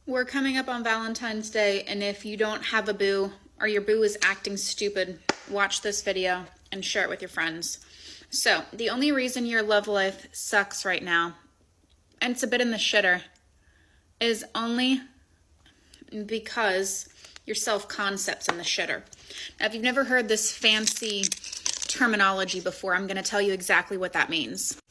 We're coming up on Valentine's Day, and if you don't have a boo or your boo is acting stupid, watch this video and share it with your friends. So, the only reason your love life sucks right now, and it's a bit in the shitter, is only because your self-concept's in the shitter. Now, if you've never heard this fancy terminology before, I'm going to tell you exactly what that means.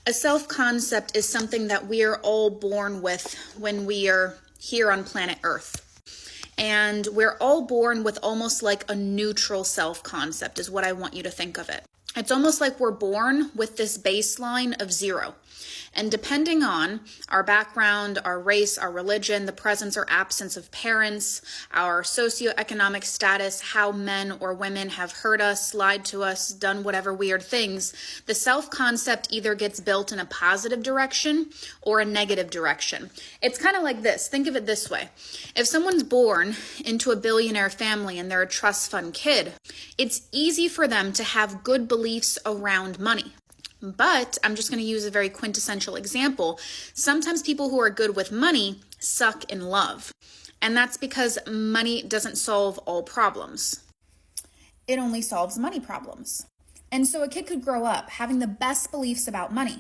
A self-concept is something that we are all born with when we are here on planet Earth. And we're all born with almost like a neutral self-concept is what I want you to think of it. It's almost like we're born with this baseline of 0. And depending on our background, our race, our religion, the presence or absence of parents, our socioeconomic status, how men or women have hurt us, lied to us, done whatever weird things, the self-concept either gets built in a positive direction or a negative direction. It's kind of like this. Think of it this way. If someone's born into a billionaire family and they're a trust fund kid, it's easy for them to have good beliefs around money. But I'm just going to use a very quintessential example. Sometimes people who are good with money suck in love. And that's because money doesn't solve all problems. It only solves money problems. And so a kid could grow up having the best beliefs about money,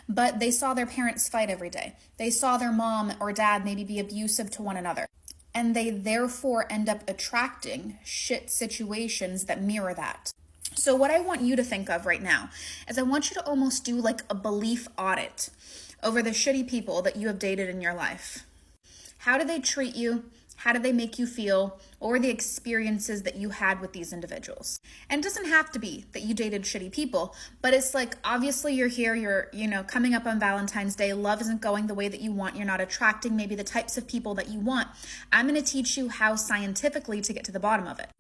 but they saw their parents fight every day. They saw their mom or dad maybe be abusive to one another. And they therefore end up attracting shit situations that mirror that. So what I want you to think of right now is I want you to almost do like a belief audit over the shitty people that you have dated in your life. How do they treat you? How do they make you feel? Or the experiences that you had with these individuals? And it doesn't have to be that you dated shitty people, but it's like, obviously you're here, you're coming up on Valentine's Day, love isn't going the way that you want, you're not attracting maybe the types of people that you want. I'm going to teach you how scientifically to get to the bottom of it.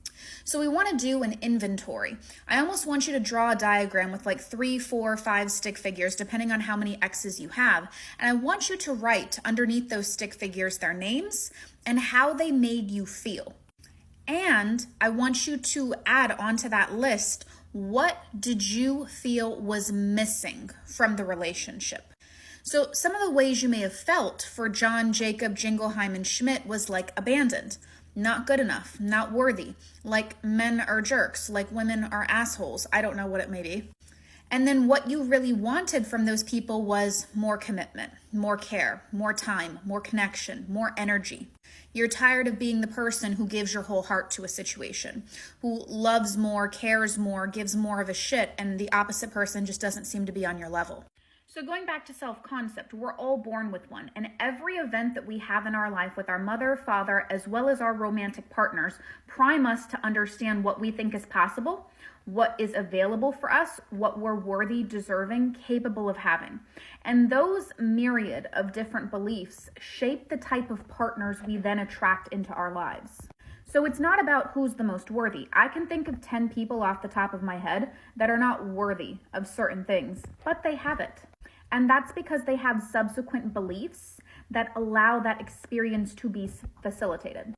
So we want to do an inventory. I almost want you to draw a diagram with like 3, 4, 5 stick figures, depending on how many X's you have. And I want you to write underneath those stick figures their names and how they made you feel. And I want you to add onto that list, what did you feel was missing from the relationship? So some of the ways you may have felt for John, Jacob, Jingleheimer, and Schmidt was like abandoned. Not good enough, not worthy, like men are jerks, like women are assholes. I don't know what it may be. And then what you really wanted from those people was more commitment, more care, more time, more connection, more energy. You're tired of being the person who gives your whole heart to a situation, who loves more, cares more, gives more of a shit, and the opposite person just doesn't seem to be on your level. So going back to self-concept, we're all born with one, and every event that we have in our life with our mother, father, as well as our romantic partners, prime us to understand what we think is possible, what is available for us, what we're worthy, deserving, capable of having. And those myriad of different beliefs shape the type of partners we then attract into our lives. So it's not about who's the most worthy. I can think of 10 people off the top of my head that are not worthy of certain things, but they have it. And that's because they have subsequent beliefs that allow that experience to be facilitated.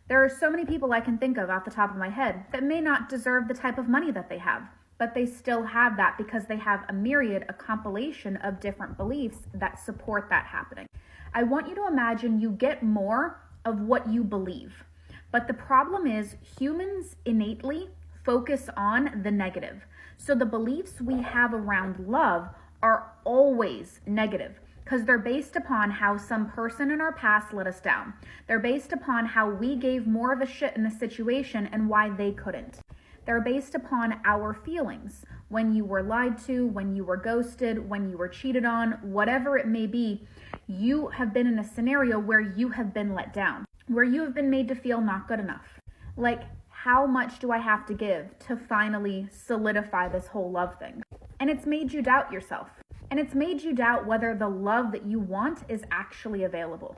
There are so many people I can think of off the top of my head that may not deserve the type of money that they have, but they still have that because they have a myriad, a compilation of different beliefs that support that happening. I want you to imagine you get more of what you believe. But the problem is humans innately focus on the negative. So the beliefs we have around love are always negative because they're based upon how some person in our past let us down. They're based upon how we gave more of a shit in the situation and why they couldn't. They're based upon our feelings when you were lied to, when you were ghosted, when you were cheated on, whatever it may be. You have been in a scenario where you have been let down, where you have been made to feel not good enough. Like, how much do I have to give to finally solidify this whole love thing? And it's made you doubt yourself. And it's made you doubt whether the love that you want is actually available.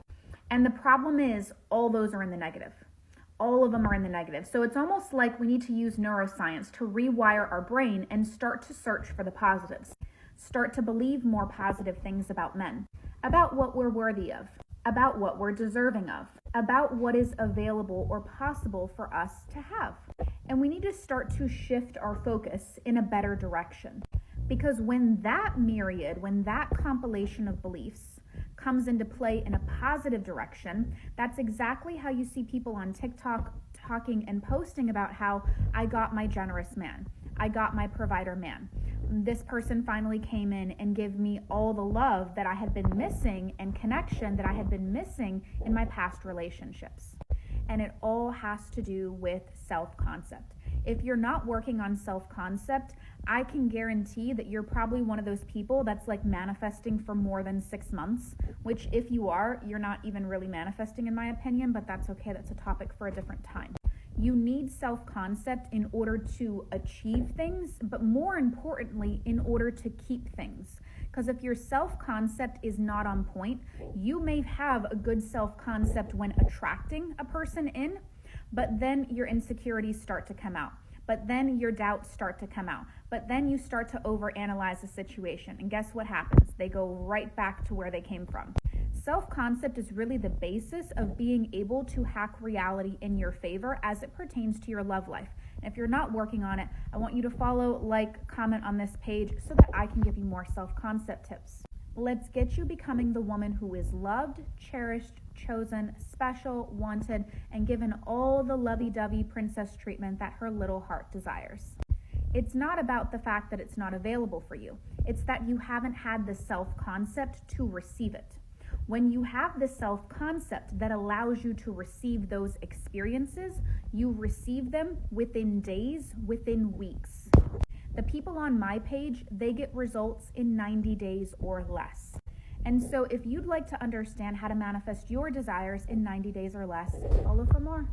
And the problem is all those are in the negative. All of them are in the negative. So it's almost like we need to use neuroscience to rewire our brain and start to search for the positives. Start to believe more positive things about men, about what we're worthy of, about what we're deserving of, about what is available or possible for us to have. And we need to start to shift our focus in a better direction. Because when that myriad, when that compilation of beliefs comes into play in a positive direction, that's exactly how you see people on TikTok talking and posting about how I got my generous man, I got my provider man. This person finally came in and gave me all the love that I had been missing and connection that I had been missing in my past relationships. And it all has to do with self-concept. If you're not working on self-concept, I can guarantee that you're probably one of those people that's like manifesting for more than 6 months, which if you are, you're not even really manifesting in my opinion, but that's okay. That's a topic for a different time. You need self-concept in order to achieve things, but more importantly, in order to keep things. Because if your self-concept is not on point, you may have a good self-concept when attracting a person in, but then your insecurities start to come out. But then your doubts start to come out. But then you start to overanalyze the situation. And guess what happens? They go right back to where they came from. Self-concept is really the basis of being able to hack reality in your favor as it pertains to your love life. And if you're not working on it, I want you to follow, like, comment on this page so that I can give you more self-concept tips. Let's get you becoming the woman who is loved, cherished, chosen, special, wanted, and given all the lovey-dovey princess treatment that her little heart desires. It's not about the fact that it's not available for you. It's that you haven't had the self-concept to receive it. When you have the self-concept that allows you to receive those experiences, you receive them within days, within weeks. The people on my page, they get results in 90 days or less. And so if you'd like to understand how to manifest your desires in 90 days or less, follow for more.